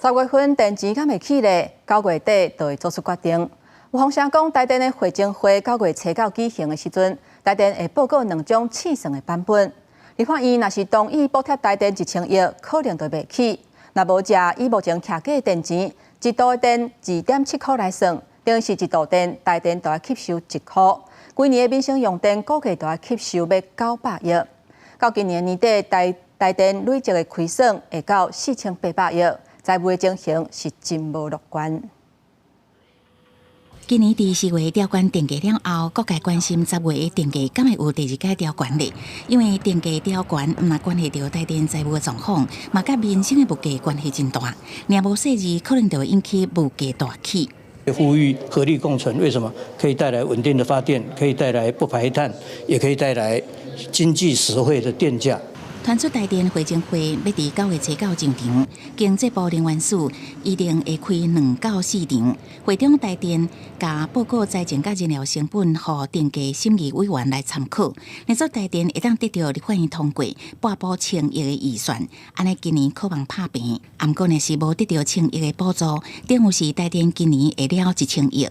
10月份电钱敢会起咧，9月底就会做出决定。有风声讲，台电的会证会9月初9举行的时阵，台电会报告2种试算的版本。你看，伊若是同意补贴台电1000亿，可能就袂起。若无食以目前徛价的电钱，一度电2.7块来算，等于是一度电台电都要吸收1块。规年的民生用电估计都要吸收要900亿。到今年年底，台电累积的亏损会到4800亿，财务的情形是真无乐观。今年第4月调管电价了后，各界关心10月的电价敢会有第2届调管咧？因为电价调管毋但关系到台电财务的状况，嘛甲民生的物价关系真大。若无细致，可能就会引起物价大起。呼吁合力共存，为什么？可以带来稳定的发电，可以带来不排碳，也可以带来经济实惠的电价。传出台电会证会要伫9月初9上场，经济部人员署预定会开2到4场。会中台电甲报告财政甲燃料成本，予电价审议委员来参考。若说台电会当得到立法院通过8补1000亿的预算，安尼今年可望拍平。毋过若是无得到1000亿的补助，等于是台电今年会了1000亿，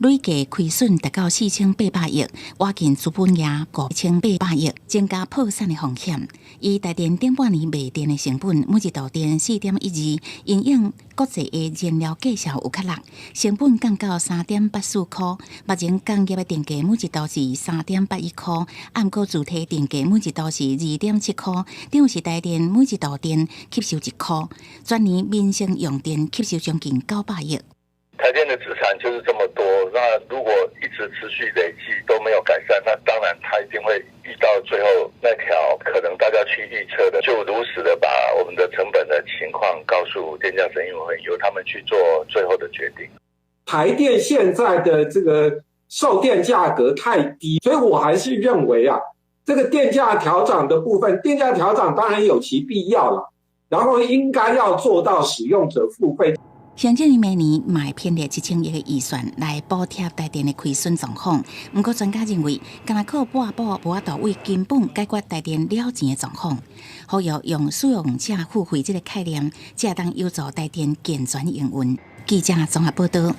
累计亏损达到4800亿，挖进资本也5800亿，增加破产的风险。以台电顶半年卖电的成本，每一度电4.12，因应国际的燃料价数有较落，成本降到3.84块。目前工业的电价每一度是3.81块，按过自体电价每一度是2.7块，等于是台电每一度电吸收1块，全年民生用电吸收将近900亿。台电的资产就是这么多，那如果一直持续累积都没有改善，那当然它一定会遇到最后那条可能大家去预测的，就如实的把我们的成本的情况告诉电价审议委员会，由他们去做最后的决定。台电现在的这个售电价格太低，所以我还是认为啊，这个电价调涨的部分，电价调涨当然有其必要了，然后应该要做到使用者付费。行政院明年嘛会编列1000亿的预算来补贴台电的亏损状况，不过专家认为，干那靠补补无法度为根本解决台电了钱的状况，呼吁用使用者付费这个概念，才当有助台电健全营运。记者综合报道。